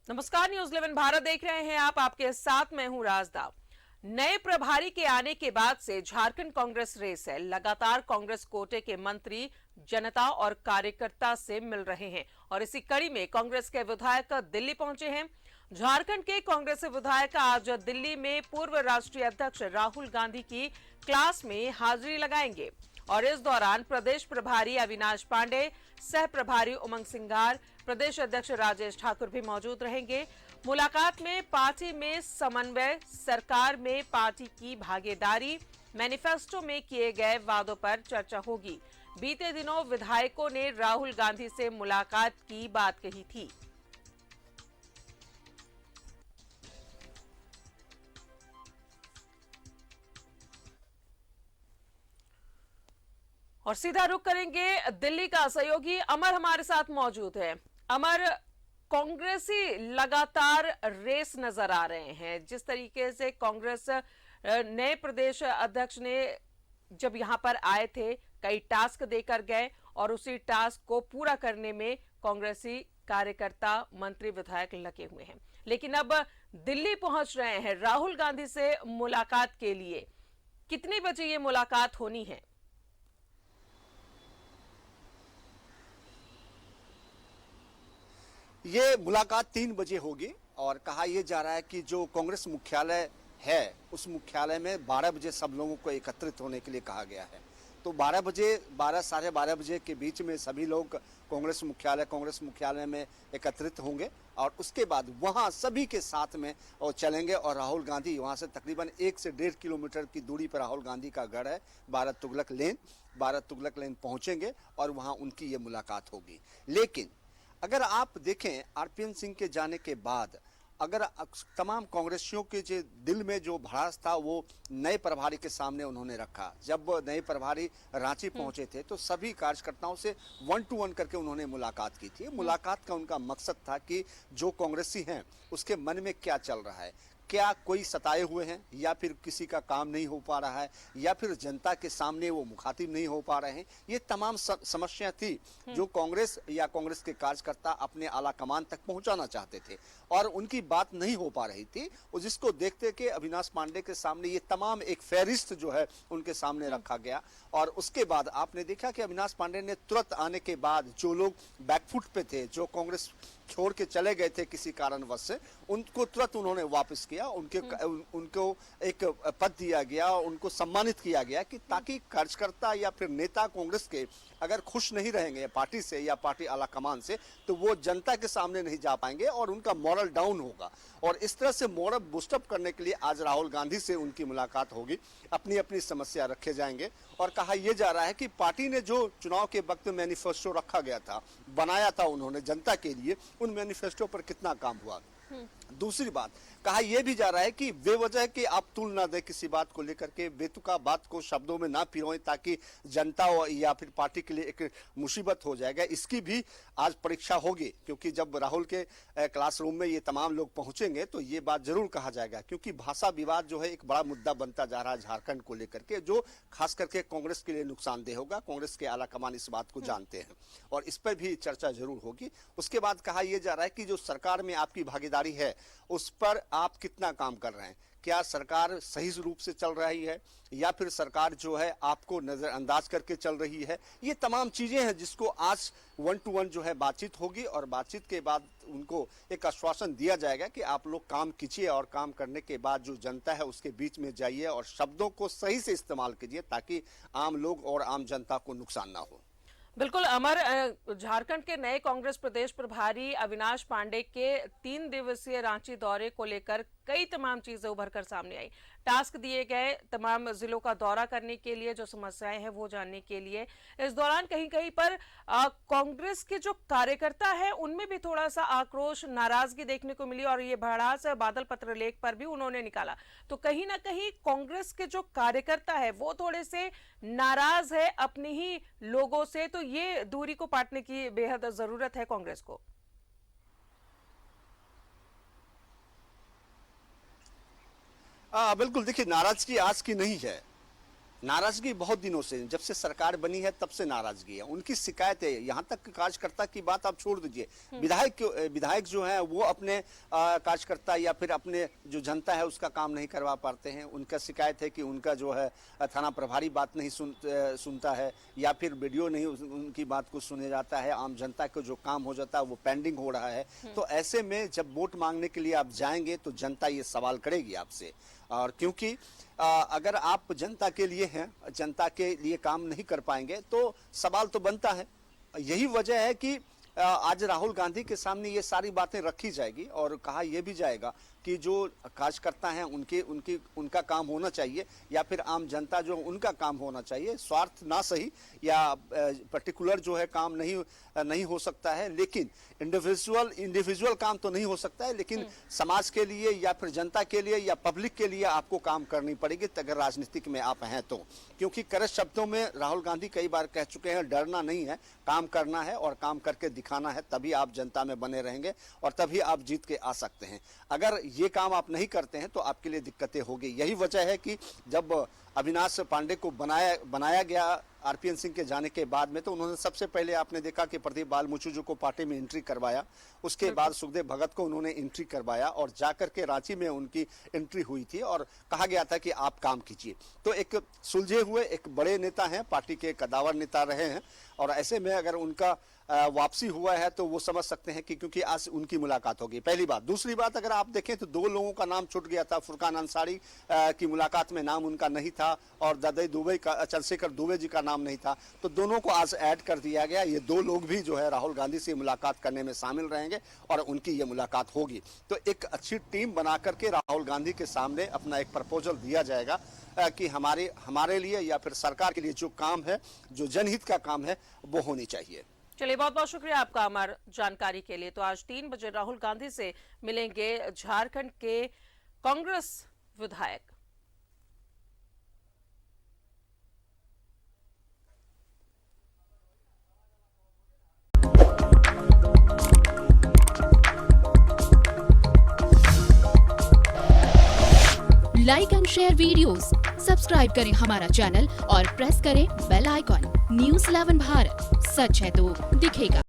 नमस्कार, न्यूज 11 भारत देख रहे हैं आप। आपके साथ मैं हूं राजदा। नए प्रभारी के आने के बाद से झारखंड कांग्रेस रेस है। लगातार कांग्रेस कोटे के मंत्री जनता और कार्यकर्ता से मिल रहे हैं और इसी कड़ी में कांग्रेस के विधायक दिल्ली पहुंचे हैं। झारखंड के कांग्रेस विधायक आज दिल्ली में पूर्व राष्ट्रीय अध्यक्ष राहुल गांधी की क्लास में हाजिरी लगाएंगे और इस दौरान प्रदेश प्रभारी अविनाश पांडे, सह प्रभारी उमंग सिंघार, प्रदेश अध्यक्ष राजेश ठाकुर भी मौजूद रहेंगे। मुलाकात में पार्टी में समन्वय, सरकार में पार्टी की भागीदारी, मैनिफेस्टो में किए गए वादों पर चर्चा होगी। बीते दिनों विधायकों ने राहुल गांधी से मुलाकात की बात कही थी। और सीधा रुख करेंगे दिल्ली का। सहयोगी अमर हमारे साथ मौजूद है। अमर, कांग्रेसी लगातार रेस नजर आ रहे हैं। जिस तरीके से कांग्रेस नए प्रदेश अध्यक्ष ने जब यहां पर आए थे, कई टास्क देकर गए और उसी टास्क को पूरा करने में कांग्रेसी कार्यकर्ता, मंत्री, विधायक लगे हुए हैं। लेकिन अब दिल्ली पहुंच रहे हैं राहुल गांधी से मुलाकात के लिए। कितने बजे ये मुलाकात होनी है? ये मुलाकात 3 बजे होगी और कहा यह जा रहा है कि जो कांग्रेस मुख्यालय है उस मुख्यालय में 12 बजे सब लोगों को एकत्रित होने के लिए कहा गया है। तो 12 बजे, 12 साढ़े 12 बजे के बीच में सभी लोग कांग्रेस मुख्यालय में एकत्रित होंगे और उसके बाद वहां सभी के साथ में और चलेंगे और राहुल गांधी वहां से तकरीबन 1 से 1.5 किलोमीटर की दूरी पर राहुल गांधी का घर है, भारत तुगलक लेन पहुंचेंगे और वहां उनकी ये मुलाकात होगी। लेकिन अगर आप देखें आरपीएन सिंह के जाने के बाद अगर तमाम कांग्रेसियों के जो दिल में जो भड़ास था वो नए प्रभारी के सामने उन्होंने रखा। जब नए प्रभारी रांची पहुंचे थे तो सभी कार्यकर्ताओं से 1 to 1 करके उन्होंने मुलाकात की थी। मुलाकात का उनका मकसद था कि जो कांग्रेसी हैं उसके मन में क्या चल रहा है, क्या कोई सताए हुए हैं या फिर किसी का काम नहीं हो पा रहा है या फिर जनता के सामने वो मुखातिब नहीं हो पा रहे हैं। ये तमाम समस्या थी जो कांग्रेस या कांग्रेस के कार्यकर्ता अपने आला कमान तक पहुंचाना चाहते थे और उनकी बात नहीं हो पा रही थी। और जिसको देखते कि अविनाश पांडे के सामने ये तमाम एक फहरिस्त जो है उनके सामने रखा गया और उसके बाद आपने देखा कि अविनाश पांडे ने तुरंत आने के बाद जो लोग बैकफुट पे थे, जो कांग्रेस छोड़ के चले गए थे किसी कारणवश से, उनको तुरंत उन्होंने वापस किया। उनको एक पद दिया गया, उनको सम्मानित किया गया कि ताकि कार्यकर्ता या फिर नेता कांग्रेस के अगर खुश नहीं रहेंगे पार्टी से या पार्टी आला कमान से तो वो जनता के सामने नहीं जा पाएंगे और उनका मॉरल डाउन होगा। और इस तरह से मॉरल बूस्टअप करने के लिए आज राहुल गांधी से उनकी मुलाकात होगी, अपनी अपनी समस्या रखे जाएंगे। और कहा यह जा रहा है कि पार्टी ने जो चुनाव के वक्त मैनिफेस्टो रखा गया था, बनाया था उन्होंने जनता के लिए, उन मैनिफेस्टो पर कितना काम हुआ। दूसरी बात कहा यह भी जा रहा है कि बेवजह कि आप तुल ना दे किसी बात को लेकर के, बेतुका बात को शब्दों में ना पिरोएं ताकि जनता या फिर पार्टी के लिए एक मुसीबत हो जाएगा। इसकी भी आज परीक्षा होगी क्योंकि जब राहुल के क्लासरूम में ये तमाम लोग पहुंचेंगे तो ये बात जरूर कहा जाएगा क्योंकि भाषा विवाद जो है एक बड़ा मुद्दा बनता जा रहा है झारखंड को लेकर के, जो खास करके कांग्रेस के लिए नुकसानदेह होगा। कांग्रेस के आला कमान इस बात को जानते हैं और इस पर भी चर्चा जरूर होगी। उसके बाद कहा यह जा रहा है कि जो सरकार में आपकी भागीदारी है उस पर आप कितना काम कर रहे हैं, क्या सरकार सही रूप से चल रही है या फिर सरकार जो है आपको नजरअंदाज करके चल रही है। ये तमाम चीजें हैं जिसको आज 1 to 1 जो है बातचीत होगी और बातचीत के बाद उनको एक आश्वासन दिया जाएगा कि आप लोग काम कीजिए और काम करने के बाद जो जनता है उसके बीच में जाइए और शब्दों को सही से इस्तेमाल कीजिए ताकि आम लोग और आम जनता को नुकसान ना हो। बिल्कुल अमर, झारखंड के नए कांग्रेस प्रदेश प्रभारी अविनाश पांडे के 3 दिवसीय रांची दौरे को लेकर कई तमाम चीजें उभर कर सामने आई। टास्क दिए गए तमाम जिलों का दौरा करने के लिए, जो समस्याएं हैं वो जानने के लिए। इस दौरान कहीं कहीं पर कांग्रेस के जो कार्यकर्ता है उनमें भी थोड़ा सा आक्रोश, नाराजगी देखने को मिली और ये भड़ास बादल पत्र लेख पर भी उन्होंने निकाला। तो कहीं ना कहीं कांग्रेस के जो कार्यकर्ता है वो थोड़े से नाराज है अपने ही लोगों से। तो ये दूरी को पाटने की बेहद जरूरत है कांग्रेस को। बिल्कुल, देखिए नाराजगी आज की नहीं है। नाराजगी बहुत दिनों से, जब से सरकार बनी है तब से नाराजगी है। उनकी शिकायत है, यहाँ तक कार्यकर्ता की बात आप छोड़ दीजिए, विधायक जो है वो अपने कार्यकर्ता या फिर अपने जो जनता है उसका काम नहीं करवा पाते हैं। उनका शिकायत है कि उनका जो है थाना प्रभारी बात नहीं सुनता है, या फिर वीडियो नहीं उनकी बात को सुने जाता है। आम जनता को जो काम हो जाता है वो पेंडिंग हो रहा है। तो ऐसे में जब वोट मांगने के लिए आप जाएंगे तो जनता ये सवाल करेगी आपसे, और क्योंकि अगर आप जनता के लिए हैं, जनता के लिए काम नहीं कर पाएंगे तो सवाल तो बनता है। यही वजह है कि आज राहुल गांधी के सामने ये सारी बातें रखी जाएगी और कहा यह भी जाएगा कि जो कार्यकर्ता हैं उनका काम होना चाहिए, या फिर आम जनता जो उनका काम होना चाहिए। स्वार्थ ना सही या पर्टिकुलर जो है काम नहीं हो सकता है, लेकिन इंडिविजुअल काम तो नहीं हो सकता है, लेकिन समाज के लिए या फिर जनता के लिए या पब्लिक के लिए आपको काम करनी पड़ेगी अगर राजनीतिक में आप हैं तो। क्योंकि कड़े शब्दों में राहुल गांधी कई बार कह चुके हैं, डरना नहीं है, काम करना है और काम करके दिखाना है, तभी आप जनता में बने रहेंगे और तभी आप जीत के आ सकते हैं। अगर ये काम आप नहीं करते हैं तो आपके लिए दिक्कतें होगी। यही वजह है कि जब अविनाश पांडे को बनाया गया आरपीएन सिंह के जाने के बाद में, तो उन्होंने सबसे पहले आपने देखा कि प्रदीप बाल मुचुजु को पार्टी में एंट्री करवाया, उसके बाद सुखदेव भगत को उन्होंने एंट्री करवाया और जाकर के रांची में उनकी एंट्री हुई थी और कहा गया था कि आप काम कीजिए। तो एक सुलझे हुए एक बड़े नेता हैं, पार्टी के कदावर नेता रहे हैं, और ऐसे में अगर उनका वापसी हुआ है तो वो समझ सकते हैं कि क्योंकि आज उनकी मुलाकात होगी, पहली बात। दूसरी बात, अगर आप देखें तो दो लोगों का नाम छूट गया था। फुरकान अंसारी की मुलाकात में नाम उनका नहीं था और ददई दुबे का, चंद्रशेखर दुबे जी का नाम नहीं था, तो दोनों को आज ऐड कर दिया गया। ये दो लोग भी जो है राहुल गांधी से मुलाकात करने में शामिल रहेंगे और उनकी ये मुलाकात होगी। तो एक अच्छी टीम बना करके राहुल गांधी के सामने अपना एक प्रपोजल दिया जाएगा कि हमारे लिए या फिर सरकार के लिए जो काम है, जो जनहित का काम है, वो होनी चाहिए। चलिए, बहुत बहुत शुक्रिया आपका अमर जानकारी के लिए। तो आज 3 बजे राहुल गांधी से मिलेंगे झारखंड के कांग्रेस विधायक। Like and share videos, subscribe करें हमारा चैनल और प्रेस करें बेल आइकॉन। न्यूज़ 11 भारत, सच है तो दिखेगा।